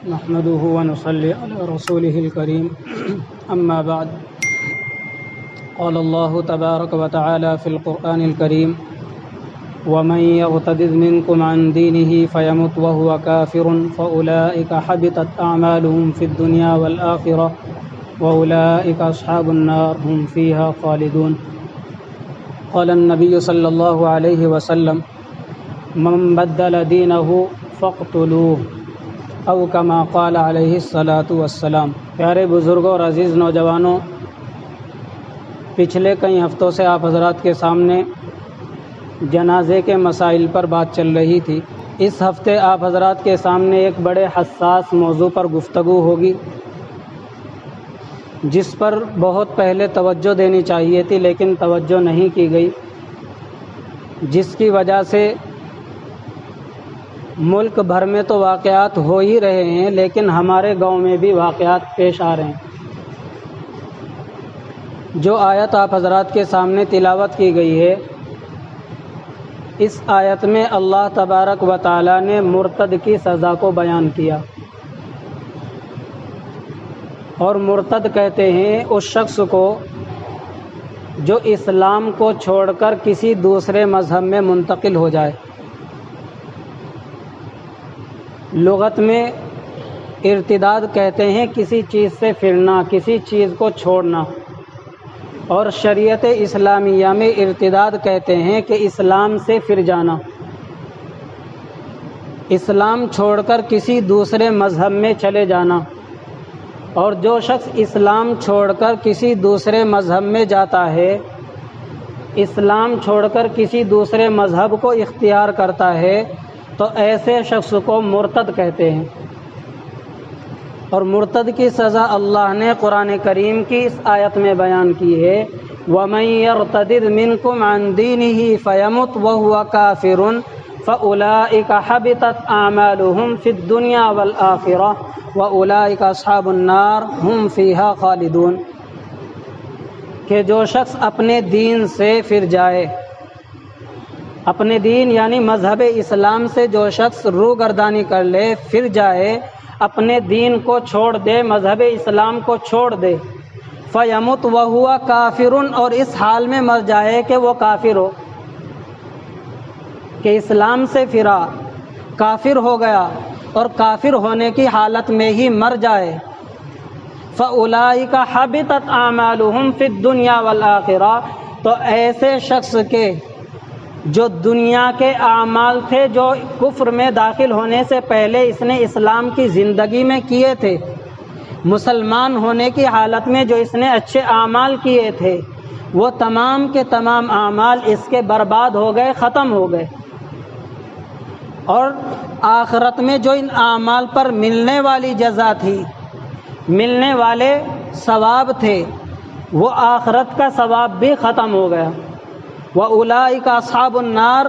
نحمده ونصلي على رسوله الكريم أما بعد قال الله تبارك وتعالى في القرآن الكريم ومن يرتد منكم عن دينه فيمت وهو كافر فأولئك حبطت أعمالهم في الدنيا والآخرة وأولئك أصحاب النار هم فيها خالدون. قال النبي صلى الله عليه وسلم من بدل دينه فاقتلوه او کما قال علیہ الصلاۃ والسلام. پیارے بزرگوں اور عزیز نوجوانوں، پچھلے کئی ہفتوں سے آپ حضرات کے سامنے جنازے کے مسائل پر بات چل رہی تھی. اس ہفتے آپ حضرات کے سامنے ایک بڑے حساس موضوع پر گفتگو ہوگی جس پر بہت پہلے توجہ دینی چاہیے تھی لیکن توجہ نہیں کی گئی، جس کی وجہ سے ملک بھر میں تو واقعات ہو ہی رہے ہیں لیکن ہمارے گاؤں میں بھی واقعات پیش آ رہے ہیں. جو آیت آپ حضرات کے سامنے تلاوت کی گئی ہے، اس آیت میں اللہ تبارک و تعالی نے مرتد کی سزا کو بیان کیا، اور مرتد کہتے ہیں اس شخص کو جو اسلام کو چھوڑ کر کسی دوسرے مذہب میں منتقل ہو جائے. لغت میں ارتداد کہتے ہیں کسی چیز سے پھرنا، کسی چیز کو چھوڑنا، اور شریعت اسلامیہ میں ارتداد کہتے ہیں کہ اسلام سے پھر جانا، اسلام چھوڑ کر کسی دوسرے مذہب میں چلے جانا. اور جو شخص اسلام چھوڑ کر کسی دوسرے مذہب میں جاتا ہے، اسلام چھوڑ کر کسی دوسرے مذہب کو اختیار کرتا ہے، تو ایسے شخص کو مرتد کہتے ہیں. اور مرتد کی سزا اللہ نے قرآن کریم کی اس آیت میں بیان کی ہے، وَمَن يَرْتَدِدْ مِنْكُمْ عَنْ دِينِهِ فَيَمُتْ وَهُوَ كَافِرٌ فَأُولَئِكَ حَبِطَتْ أَعْمَالُهُمْ فِي الدُّنْيَا وَالْآخِرَةِ وَأُولَئِكَ أَصْحَابُ النَّارِ هُمْ فِيهَا خَالِدُونَ. کہ جو شخص اپنے دین سے پھر جائے، اپنے دین یعنی مذہب اسلام سے جو شخص روگردانی کر لے، پھر جائے، اپنے دین کو چھوڑ دے، مذہب اسلام کو چھوڑ دے، فیمت وہو کافر، اور اس حال میں مر جائے کہ وہ کافر ہو، کہ اسلام سے پھرا، کافر ہو گیا اور کافر ہونے کی حالت میں ہی مر جائے، فَأُولَئِكَ حَبِطَتْ أَعْمَالُهُمْ فِي الدُّنْيَا وَالْآخِرَةِ. تو ایسے شخص کے جو دنیا کے اعمال تھے جو کفر میں داخل ہونے سے پہلے اس نے اسلام کی زندگی میں کیے تھے، مسلمان ہونے کی حالت میں جو اس نے اچھے اعمال کیے تھے، وہ تمام کے تمام اعمال اس کے برباد ہو گئے، ختم ہو گئے. اور آخرت میں جو ان اعمال پر ملنے والی جزا تھی، ملنے والے ثواب تھے، وہ آخرت کا ثواب بھی ختم ہو گیا. وَأُولَئِكَ أَصْحَابُ النَّارِ.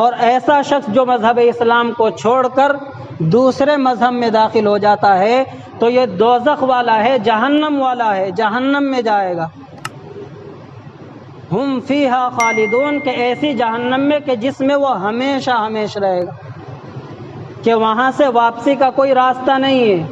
اور ایسا شخص جو مذہب اسلام کو چھوڑ کر دوسرے مذہب میں داخل ہو جاتا ہے تو یہ دوزخ والا ہے، جہنم والا ہے، جہنم میں جائے گا. ہم فیہا خالدون. کہ ایسی جہنم میں کہ جس میں وہ ہمیشہ ہمیشہ رہے گا، کہ وہاں سے واپسی کا کوئی راستہ نہیں ہے،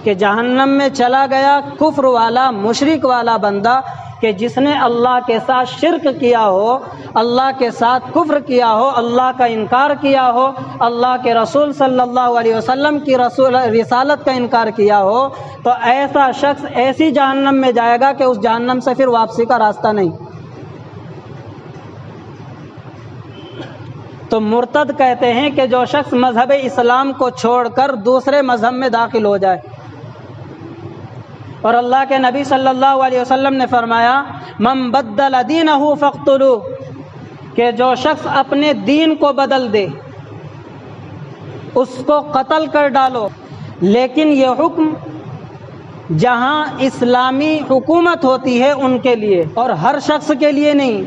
کہ جہنم میں چلا گیا کفر والا، مشرک والا بندہ، کہ جس نے اللہ کے ساتھ شرک کیا ہو، اللہ کے ساتھ کفر کیا ہو، اللہ کا انکار کیا ہو، اللہ کے رسول صلی اللہ علیہ وسلم کی رسالت کا انکار کیا ہو، تو ایسا شخص ایسی جہنم میں جائے گا کہ اس جہنم سے پھر واپسی کا راستہ نہیں. تو مرتد کہتے ہیں کہ جو شخص مذہب اسلام کو چھوڑ کر دوسرے مذہب میں داخل ہو جائے. اور اللہ کے نبی صلی اللہ علیہ وسلم نے فرمایا من بدل دینہ فاقتلوہ. کہ جو شخص اپنے دین کو بدل دے اس کو قتل کر ڈالو. لیکن یہ حکم جہاں اسلامی حکومت ہوتی ہے ان کے لیے، اور ہر شخص کے لیے نہیں.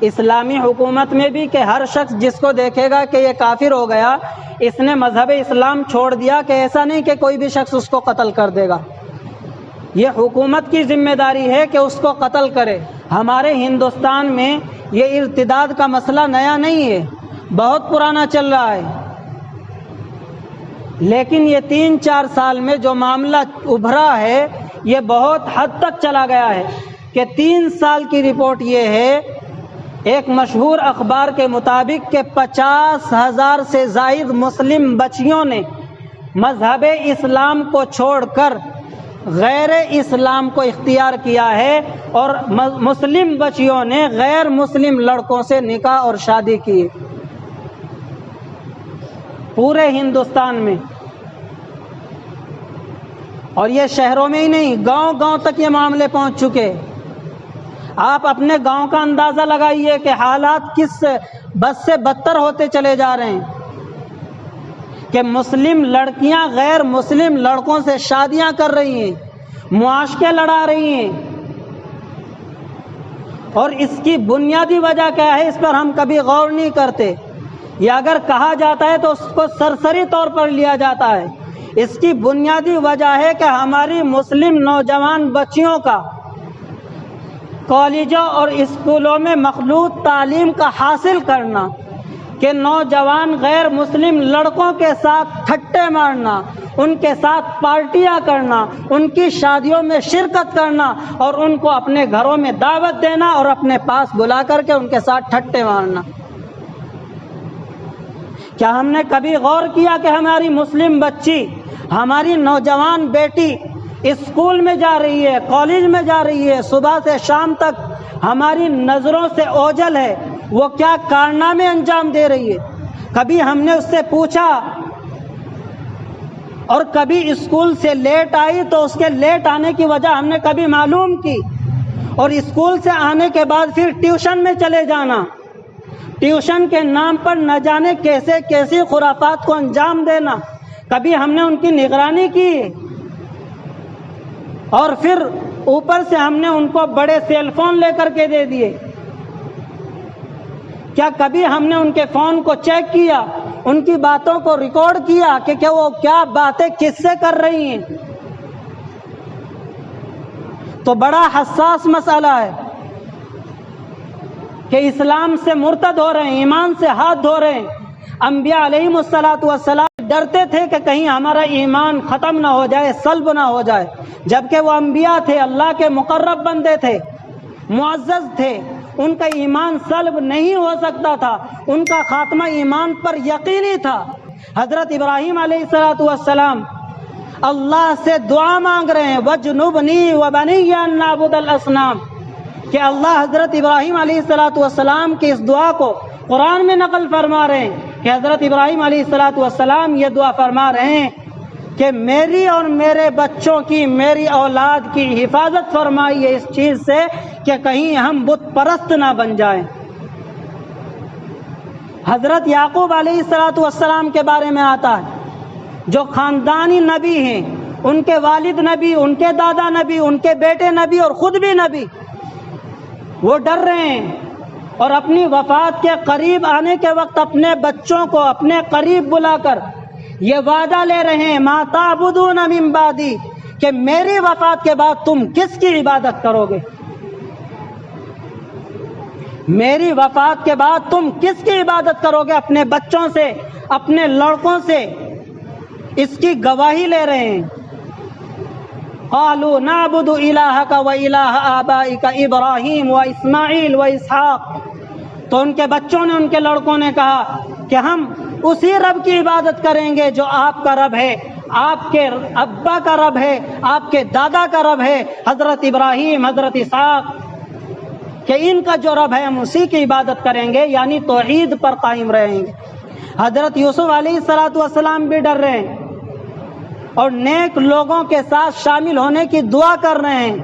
اسلامی حکومت میں بھی کہ ہر شخص جس کو دیکھے گا کہ یہ کافر ہو گیا، اس نے مذہب اسلام چھوڑ دیا، کہ ایسا نہیں کہ کوئی بھی شخص اس کو قتل کر دے گا. یہ حکومت کی ذمہ داری ہے کہ اس کو قتل کرے. ہمارے ہندوستان میں یہ ارتداد کا مسئلہ نیا نہیں ہے، بہت پرانا چل رہا ہے. لیکن یہ 3-4 سال میں جو معاملہ ابھرا ہے یہ بہت حد تک چلا گیا ہے کہ 3 سال کی رپورٹ یہ ہے، ایک مشہور اخبار کے مطابق کہ 50,000 سے زائد مسلم بچیوں نے مذہب اسلام کو چھوڑ کر غیر اسلام کو اختیار کیا ہے، اور مسلم بچیوں نے غیر مسلم لڑکوں سے نکاح اور شادی کی پورے ہندوستان میں۔ اور یہ شہروں میں ہی نہیں، گاؤں گاؤں تک یہ معاملے پہنچ چکے۔ آپ اپنے گاؤں کا اندازہ لگائیے کہ حالات کس بد سے بدتر ہوتے چلے جا رہے ہیں کہ مسلم لڑکیاں غیر مسلم لڑکوں سے شادیاں کر رہی ہیں، معاشقے لڑا رہی ہیں۔ اور اس کی بنیادی وجہ کیا ہے، اس پر ہم کبھی غور نہیں کرتے، یا اگر کہا جاتا ہے تو اس کو سرسری طور پر لیا جاتا ہے۔ اس کی بنیادی وجہ ہے کہ ہماری مسلم نوجوان بچیوں کا کالجوں اور اسکولوں میں مخلوط تعلیم کا حاصل کرنا، کہ نوجوان غیر مسلم لڑکوں کے ساتھ ٹھٹے مارنا، ان کے ساتھ پارٹیاں کرنا، ان کی شادیوں میں شرکت کرنا، اور ان کو اپنے گھروں میں دعوت دینا اور اپنے پاس بلا کر کے ان کے ساتھ ٹھٹے مارنا۔ کیا ہم نے کبھی غور کیا کہ ہماری مسلم بچی، ہماری نوجوان بیٹی اسکول میں جا رہی ہے، کالج میں جا رہی ہے، صبح سے شام تک ہماری نظروں سے اوجھل ہے، وہ کیا کارنامے انجام دے رہی ہے؟ کبھی ہم نے اس سے پوچھا؟ اور کبھی اسکول سے لیٹ آئی تو اس کے لیٹ آنے کی وجہ ہم نے کبھی معلوم کی؟ اور اسکول سے آنے کے بعد پھر ٹیوشن میں چلے جانا، ٹیوشن کے نام پر نہ جانے کیسی خرافات کو انجام دینا، کبھی ہم نے ان کی نگرانی کی؟ اور پھر اوپر سے ہم نے ان کو بڑے سیل فون لے کر کے دے دیے۔ کیا کبھی ہم نے ان کے فون کو چیک کیا، ان کی باتوں کو ریکارڈ کیا کہ وہ کیا باتیں کس سے کر رہی ہیں؟ تو بڑا حساس مسئلہ ہے کہ اسلام سے مرتد ہو رہے ہیں، ایمان سے ہاتھ دھو رہے ہیں۔ انبیاء علیہم السلام ڈرتے تھے کہ کہیں ہمارا ایمان ختم نہ ہو جائے، سلب نہ ہو جائے، جبکہ وہ انبیاء تھے، اللہ کے مقرب بندے تھے، معزز تھے، ان کا ایمان سلب نہیں ہو سکتا تھا، ان کا خاتمہ ایمان پر یقینی تھا۔ حضرت ابراہیم علیہ السلام اللہ سے دعا مانگ رہے ہیں، وَجْنُبْنِي وَبَنِيَّ أَن نَّعْبُدَ الْأَصْنَامَ، کہ اللہ حضرت ابراہیم علیہ السلام کی اس دعا کو قرآن میں نقل فرما رہے ہیں کہ حضرت ابراہیم علیہ السلام یہ دعا فرما رہے ہیں کہ میری اور میرے بچوں کی، میری اولاد کی حفاظت فرمائیے اس چیز سے کہ کہیں ہم بت پرست نہ بن جائیں۔ حضرت یعقوب علیہ السلام کے بارے میں آتا ہے، جو خاندانی نبی ہیں، ان کے والد نبی، ان کے دادا نبی، ان کے بیٹے نبی اور خود بھی نبی، وہ ڈر رہے ہیں اور اپنی وفات کے قریب آنے کے وقت اپنے بچوں کو اپنے قریب بلا کر یہ وعدہ لے رہے ہیں، ما تعبدون من بعدی، کہ میری وفات کے بعد تم کس کی عبادت کرو گے؟ میری وفات کے بعد تم کس کی عبادت کرو گے؟ اپنے بچوں سے، اپنے لڑکوں سے اس کی گواہی لے رہے ہیں۔ قالوا نعبد الہک و الہ آبائک ابراہیم و اسماعیل و اسحاق، تو ان کے بچوں نے، ان کے لڑکوں نے کہا کہ ہم اسی رب کی عبادت کریں گے جو آپ کا رب ہے، آپ کے ابا کا رب ہے، آپ کے دادا کا رب ہے، حضرت ابراہیم، حضرت اسحاق، کہ ان کا جو رب ہے ہم اسی کی عبادت کریں گے، یعنی توحید پر قائم رہیں گے۔ حضرت یوسف علیہ السلام بھی ڈر رہے ہیں اور نیک لوگوں کے ساتھ شامل ہونے کی دعا کر رہے ہیں،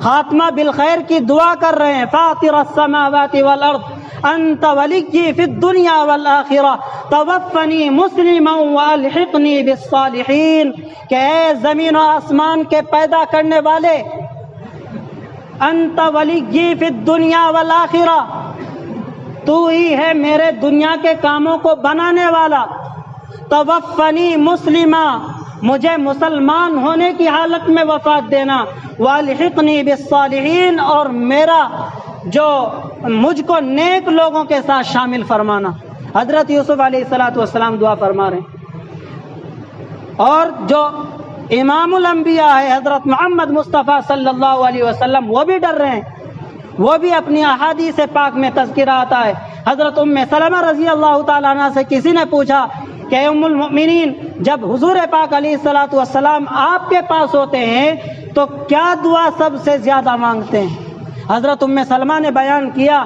خاتمہ بالخیر کی دعا کر رہے ہیں۔ فاطر السماوات والارض انت ولی فی الدنیا والآخرہ توفنی مسلما والحقنی بالصالحین، کہ اے زمین و آسمان کے پیدا کرنے والے، انت ولی فی الدنیا والآخرہ، تو ہی ہے میرے دنیا کے کاموں کو بنانے والا، توفنی مسلما، مجھے مسلمان ہونے کی حالت میں وفات دینا، والحقنی بالصالحین، اور مجھ کو نیک لوگوں کے ساتھ شامل فرمانا۔ حضرت یوسف علیہ السلام دعا فرما رہے ہیں۔ اور جو امام الانبیاء ہے حضرت محمد مصطفیٰ صلی اللہ علیہ وسلم وہ بھی ڈر رہے ہیں، وہ بھی اپنی احادیث پاک میں تذکرہ آتا ہے۔ حضرت ام سلمہ رضی اللہ تعالیٰ عنہ سے کسی نے پوچھا کہ ام المؤمنین جب حضور پاک علیہ الصلوۃ والسلام آپ کے پاس ہوتے ہیں تو کیا دعا سب سے زیادہ مانگتے ہیں؟ حضرت ام سلمہ نے بیان کیا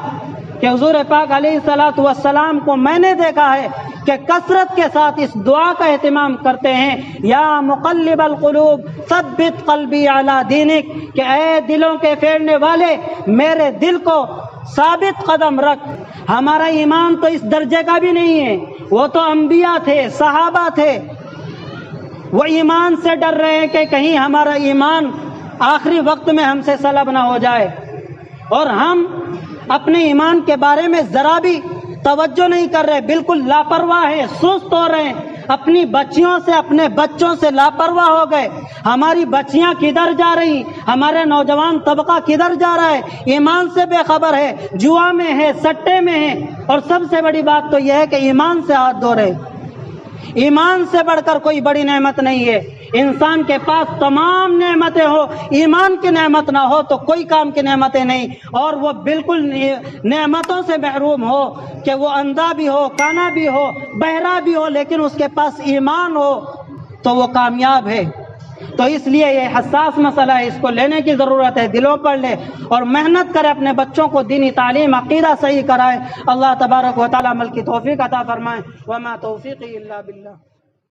کہ حضور پاک علیہ الصلوۃ والسلام کو میں نے دیکھا ہے کہ کثرت کے ساتھ اس دعا کا اہتمام کرتے ہیں، یا مقلب القلوب ثبت قلبی علی دینک، کہ اے دلوں کے پھیرنے والے میرے دل کو ثابت قدم رکھ۔ ہمارا ایمان تو اس درجے کا بھی نہیں ہے، وہ تو انبیاء تھے، صحابہ تھے، وہ ایمان سے ڈر رہے ہیں کہ کہیں ہمارا ایمان آخری وقت میں ہم سے سلب نہ ہو جائے، اور ہم اپنے ایمان کے بارے میں ذرا بھی توجہ نہیں کر رہے، بالکل لاپرواہ ہیں، سست ہو رہے ہیں، اپنی بچیوں سے اپنے بچوں سے لاپرواہ ہو گئے۔ ہماری بچیاں کدھر جا رہی، ہمارے نوجوان طبقہ کدھر جا رہا ہے، ایمان سے بے خبر ہے، جوا میں ہے، سٹے میں ہے، اور سب سے بڑی بات تو یہ ہے کہ ایمان سے ہاتھ دھو رہے۔ ایمان سے بڑھ کر کوئی بڑی نعمت نہیں ہے۔ انسان کے پاس تمام نعمتیں ہو، ایمان کی نعمت نہ ہو تو کوئی کام کی نعمتیں نہیں، اور وہ بالکل نعمتوں سے محروم ہو کہ وہ اندھا بھی ہو، کانا بھی ہو، بہرا بھی ہو، لیکن اس کے پاس ایمان ہو تو وہ کامیاب ہے۔ تو اس لیے یہ حساس مسئلہ ہے، اس کو لینے کی ضرورت ہے، دلوں پر لے اور محنت کرے، اپنے بچوں کو دینی تعلیم عقیدہ صحیح کرائے۔ اللہ تبارک و تعالی عمل کی توفیق عطا فرمائے۔ وما توفیقی الا باللہ۔